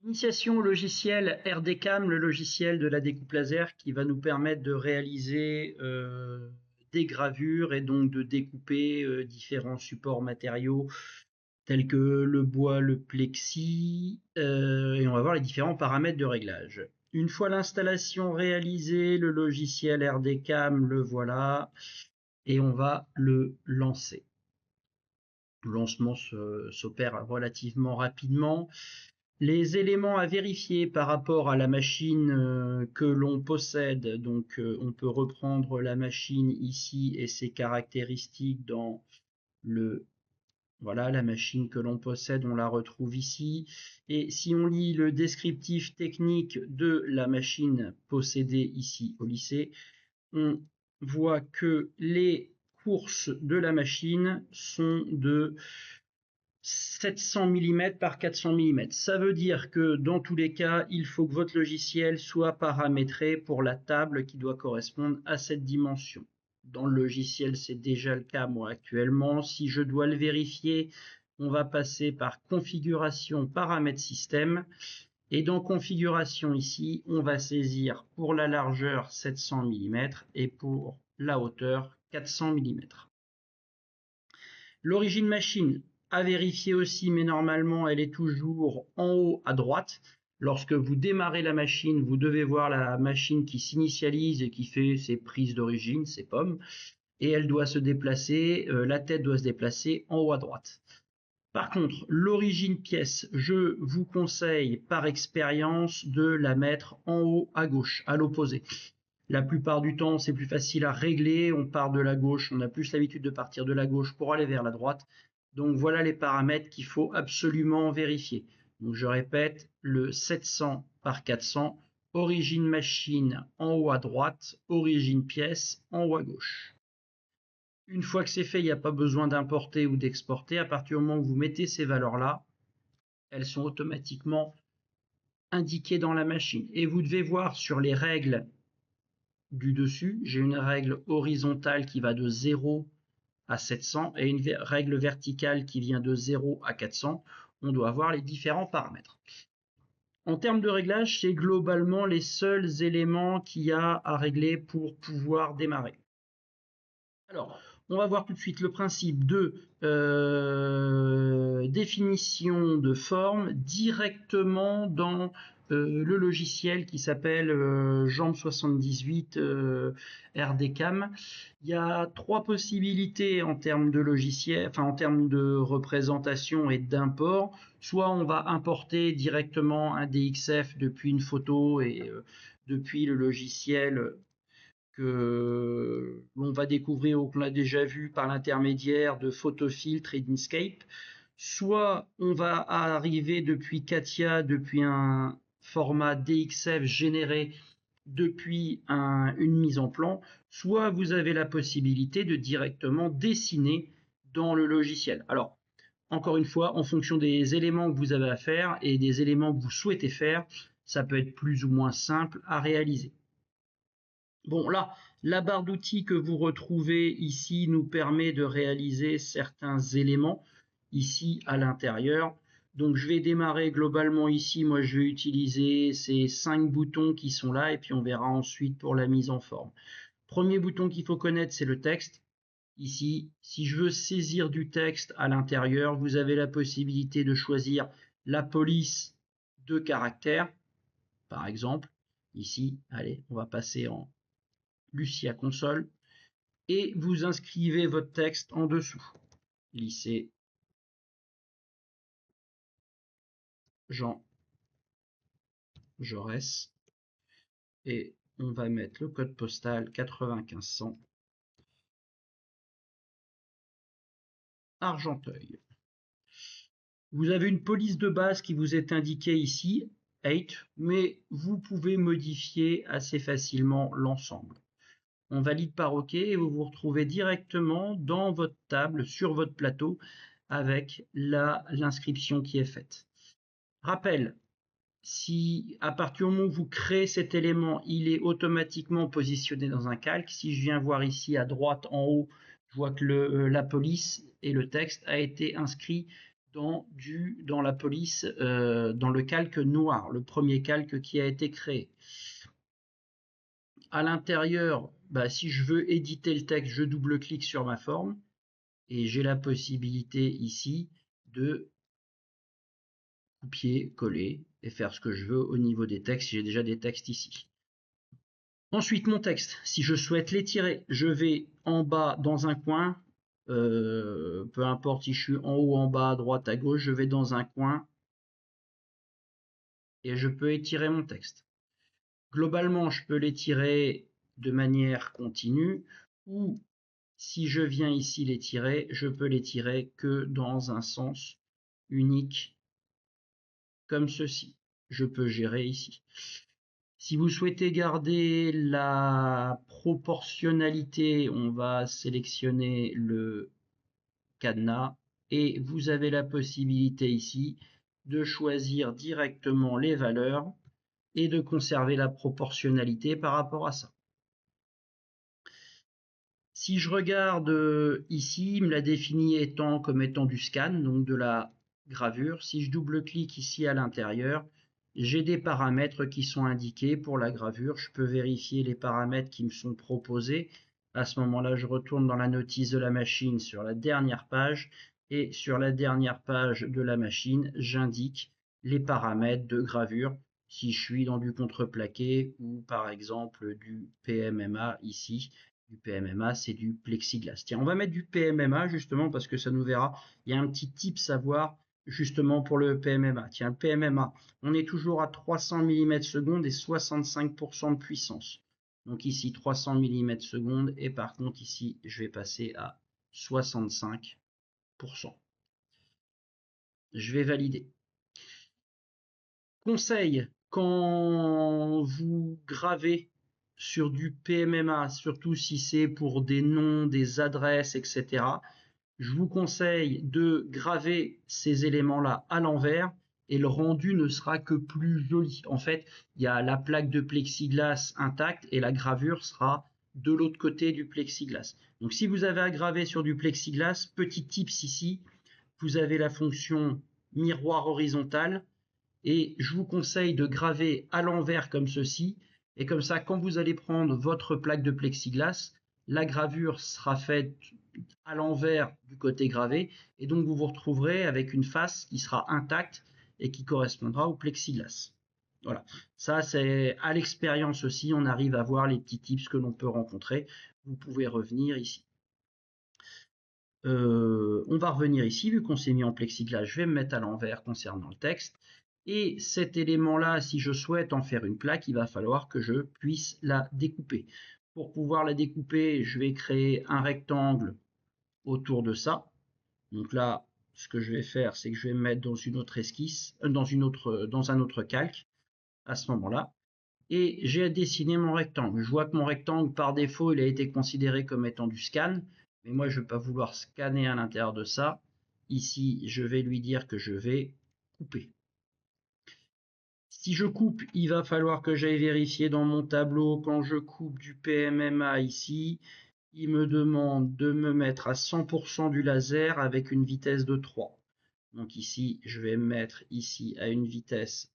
Initiation au logiciel RDCAM, le logiciel de la découpe laser qui va nous permettre de réaliser des gravures et donc de découper différents supports matériaux tels que le bois, le plexi, et on va voir les différents paramètres de réglage. Une fois l'installation réalisée, le logiciel RDCAM, le voilà, et on va le lancer. Le lancement s'opère relativement rapidement. Les éléments à vérifier par rapport à la machine que l'on possède, donc on peut reprendre la machine ici et ses caractéristiques dans voilà, la machine que l'on possède, on la retrouve ici. Et si on lit le descriptif technique de la machine possédée ici au lycée, on voit que les courses de la machine sont de 700 mm par 400 mm. Ça veut dire que dans tous les cas, il faut que votre logiciel soit paramétré pour la table qui doit correspondre à cette dimension. Dans le logiciel, c'est déjà le cas moi actuellement. Si je dois le vérifier, on va passer par configuration paramètres système. Et dans configuration ici, on va saisir pour la largeur 700 mm et pour la hauteur 400 mm. L'origine machine à vérifier aussi, mais normalement elle est toujours en haut à droite. Lorsque vous démarrez la machine, vous devez voir la machine qui s'initialise et qui fait ses prises d'origine, ses pommes, et elle doit se déplacer, la tête doit se déplacer en haut à droite. Par contre, l'origine pièce, je vous conseille par expérience de la mettre en haut à gauche, à l'opposé. La plupart du temps, c'est plus facile à régler, on part de la gauche, on a plus l'habitude de partir de la gauche pour aller vers la droite. Donc voilà les paramètres qu'il faut absolument vérifier. Donc je répète, le 700 par 400, origine machine en haut à droite, origine pièce en haut à gauche. Une fois que c'est fait, il n'y a pas besoin d'importer ou d'exporter. À partir du moment où vous mettez ces valeurs-là, elles sont automatiquement indiquées dans la machine. Et vous devez voir sur les règles du dessus, j'ai une règle horizontale qui va de 0 à 700 et une règle verticale qui vient de 0 à 400. On doit voir les différents paramètres. En termes de réglage, c'est globalement les seuls éléments qu'il y a à régler pour pouvoir démarrer. Alors, on va voir tout de suite le principe de définition de forme directement dans le logiciel qui s'appelle Jambe 78 RDCAM. Il y a trois possibilités en termes de logiciel, enfin en termes de représentation et d'import. Soit on va importer directement un DXF depuis une photo et depuis le logiciel que l'on va découvrir ou qu'on a déjà vu par l'intermédiaire de PhotoFiltre et d'Inkscape, soit on va arriver depuis Katia, depuis un format DXF généré depuis une mise en plan, soit vous avez la possibilité de directement dessiner dans le logiciel. Alors, encore une fois, en fonction des éléments que vous avez à faire et des éléments que vous souhaitez faire, ça peut être plus ou moins simple à réaliser. Bon, là, la barre d'outils que vous retrouvez ici nous permet de réaliser certains éléments ici à l'intérieur. Donc, je vais démarrer globalement ici. Moi, je vais utiliser ces 5 boutons qui sont là et puis on verra ensuite pour la mise en forme. Premier bouton qu'il faut connaître, c'est le texte. Ici, si je veux saisir du texte à l'intérieur, vous avez la possibilité de choisir la police de caractères, par exemple. Ici, allez, on va passer en Lucia console et vous inscrivez votre texte en dessous. Lycée Jean Jaurès et on va mettre le code postal 9500 Argenteuil. Vous avez une police de base qui vous est indiquée ici, 8, mais vous pouvez modifier assez facilement l'ensemble. On valide par OK et vous vous retrouvez directement dans votre table, sur votre plateau, avec l'inscription qui est faite. Rappel, si à partir du moment où vous créez cet élément, il est automatiquement positionné dans un calque. Si je viens voir ici à droite en haut, je vois que la police et le texte a été inscrit dans la police, dans le calque noir, le premier calque qui a été créé. À l'intérieur, si je veux éditer le texte, je double-clique sur ma forme et j'ai la possibilité ici de copier, coller et faire ce que je veux au niveau des textes. J'ai déjà des textes ici. Ensuite, mon texte, si je souhaite l'étirer, je vais en bas dans un coin, peu importe si je suis en haut, en bas, à droite, à gauche, je vais dans un coin et je peux étirer mon texte. Globalement, je peux l'étirer de manière continue ou si je viens ici l'étirer, je peux l'étirer que dans un sens unique comme ceci. Je peux gérer ici. Si vous souhaitez garder la proportionnalité, on va sélectionner le cadenas et vous avez la possibilité ici de choisir directement les valeurs et de conserver la proportionnalité par rapport à ça. Si je regarde ici, il me l'a défini comme étant du scan, donc de la gravure. Si je double-clique ici à l'intérieur, j'ai des paramètres qui sont indiqués pour la gravure. Je peux vérifier les paramètres qui me sont proposés. À ce moment-là, je retourne dans la notice de la machine sur la dernière page et sur la dernière page de la machine, j'indique les paramètres de gravure si je suis dans du contreplaqué ou par exemple du PMMA ici. Du PMMA, c'est du plexiglas. Tiens, on va mettre du PMMA justement parce que ça nous verra. Il y a un petit tips à voir justement pour le PMMA. Tiens, le PMMA, on est toujours à 300 mm/s et 65% de puissance. Donc ici 300 mm/s et par contre ici je vais passer à 65%. Je vais valider. Conseil, quand vous gravez sur du PMMA, surtout si c'est pour des noms, des adresses, etc., je vous conseille de graver ces éléments-là à l'envers et le rendu ne sera que plus joli. En fait, il y a la plaque de plexiglas intacte et la gravure sera de l'autre côté du plexiglas. Donc si vous avez à graver sur du plexiglas, petit tips ici, vous avez la fonction miroir horizontal et je vous conseille de graver à l'envers comme ceci et comme ça quand vous allez prendre votre plaque de plexiglas, la gravure sera faite à l'envers du côté gravé et donc vous vous retrouverez avec une face qui sera intacte et qui correspondra au plexiglas. Voilà, ça c'est à l'expérience aussi, on arrive à voir les petits tips que l'on peut rencontrer. Vous pouvez revenir ici. On va revenir ici, vu qu'on s'est mis en plexiglas, je vais me mettre à l'envers concernant le texte. Et cet élément-là, si je souhaite en faire une plaque, il va falloir que je puisse la découper. Pour pouvoir la découper, je vais créer un rectangle autour de ça. Donc là, ce que je vais faire, c'est que je vais me mettre dans une autre esquisse, dans un autre calque, à ce moment-là. Et j'ai dessiné mon rectangle. Je vois que mon rectangle, par défaut, il a été considéré comme étant du scan. Mais moi, je ne vais pas vouloir scanner à l'intérieur de ça. Ici, je vais lui dire que je vais couper. Si je coupe, il va falloir que j'aille vérifier dans mon tableau quand je coupe du PMMA ici. Il me demande de me mettre à 100% du laser avec une vitesse de 3. Donc ici, je vais me mettre ici à une vitesse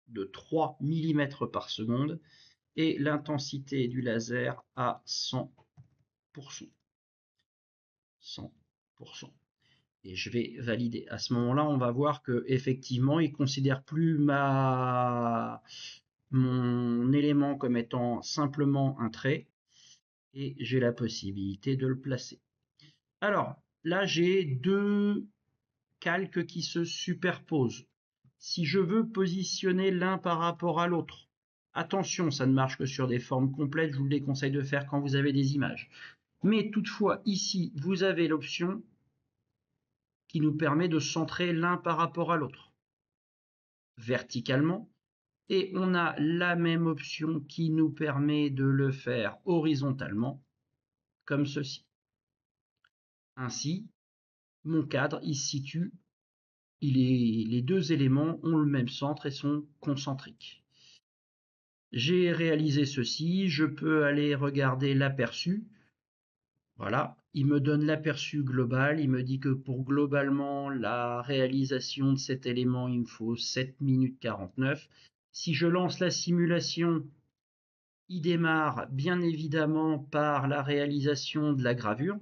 de 3 mm par seconde et l'intensité du laser à 100%. 100%. Et je vais valider. À ce moment-là, on va voir que effectivement, il considère plus mon élément comme étant simplement un trait et j'ai la possibilité de le placer. Alors, là, j'ai deux calques qui se superposent. Si je veux positionner l'un par rapport à l'autre, attention, ça ne marche que sur des formes complètes, je vous le déconseille de faire quand vous avez des images. Mais toutefois, ici, vous avez l'option qui nous permet de centrer l'un par rapport à l'autre, verticalement, et on a la même option qui nous permet de le faire horizontalement, comme ceci. Ainsi, mon cadre, il se situe, les deux éléments ont le même centre et sont concentriques. J'ai réalisé ceci, je peux aller regarder l'aperçu. Voilà, il me donne l'aperçu global, il me dit que pour globalement la réalisation de cet élément, il me faut 7 minutes 49. Si je lance la simulation, il démarre bien évidemment par la réalisation de la gravure.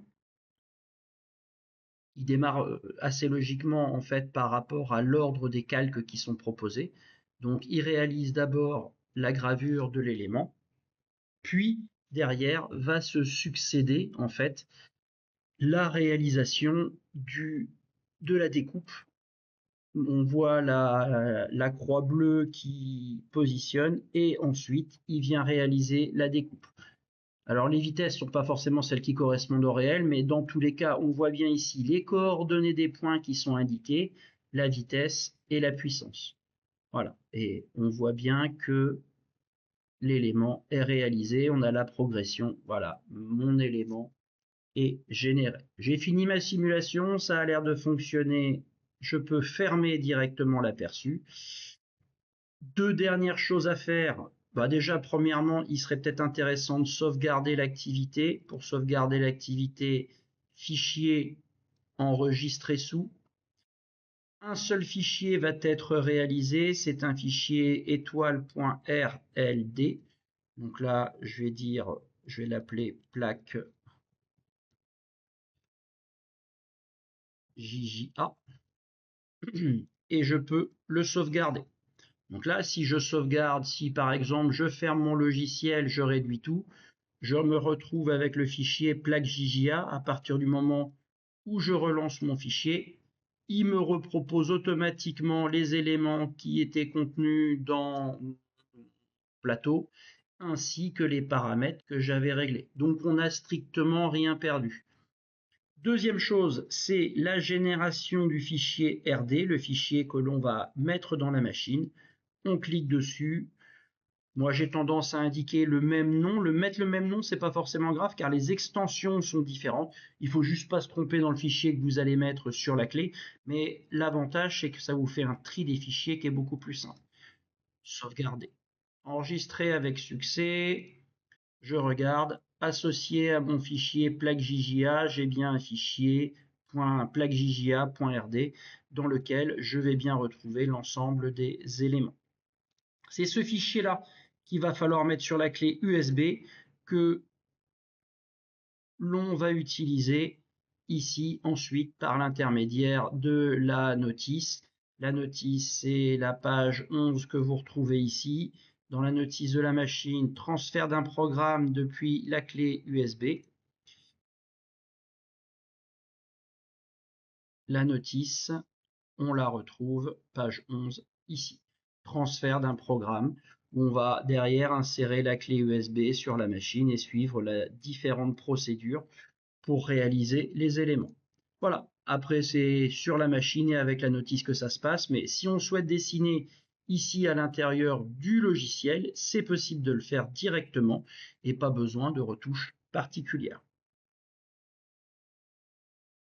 Il démarre assez logiquement en fait par rapport à l'ordre des calques qui sont proposés. Donc il réalise d'abord la gravure de l'élément, puis derrière va se succéder en fait la réalisation de la découpe. On voit la croix bleue qui positionne et ensuite il vient réaliser la découpe. Alors les vitesses ne sont pas forcément celles qui correspondent au réel, mais dans tous les cas, on voit bien ici les coordonnées des points qui sont indiquées, la vitesse et la puissance. Voilà, et on voit bien que l'élément est réalisé, on a la progression, voilà, mon élément est généré. J'ai fini ma simulation, ça a l'air de fonctionner, je peux fermer directement l'aperçu. Deux dernières choses à faire. Déjà, premièrement, il serait peut-être intéressant de sauvegarder l'activité. Pour sauvegarder l'activité, fichier enregistré sous. Un seul fichier va être réalisé, c'est un fichier étoile.rld. Donc là, je vais l'appeler plaque JJA et je peux le sauvegarder. Donc là, si je sauvegarde, si par exemple je ferme mon logiciel, je réduis tout, je me retrouve avec le fichier plaque JJA. À partir du moment où je relance mon fichier, il me repropose automatiquement les éléments qui étaient contenus dans mon plateau, ainsi que les paramètres que j'avais réglés. Donc on n'a strictement rien perdu. Deuxième chose, c'est la génération du fichier RD, le fichier que l'on va mettre dans la machine. On clique dessus. Moi, j'ai tendance à indiquer le même nom. Mettre le même nom, c'est pas forcément grave car les extensions sont différentes. Il faut juste pas se tromper dans le fichier que vous allez mettre sur la clé. Mais l'avantage, c'est que ça vous fait un tri des fichiers qui est beaucoup plus simple. Sauvegarder. Enregistrer avec succès. Je regarde. Associé à mon fichier plaque.jja, j'ai bien un fichier .plaque.jja.rd dans lequel je vais bien retrouver l'ensemble des éléments. C'est ce fichier-là qu'il va falloir mettre sur la clé USB que l'on va utiliser ici ensuite par l'intermédiaire de la notice. La notice, c'est la page 11 que vous retrouvez ici. Dans la notice de la machine, transfert d'un programme depuis la clé USB. La notice, on la retrouve, page 11, ici. Transfert d'un programme, où on va derrière insérer la clé USB sur la machine et suivre les différentes procédures pour réaliser les éléments. Voilà, après c'est sur la machine et avec la notice que ça se passe, mais si on souhaite dessiner ici à l'intérieur du logiciel, c'est possible de le faire directement et pas besoin de retouches particulières.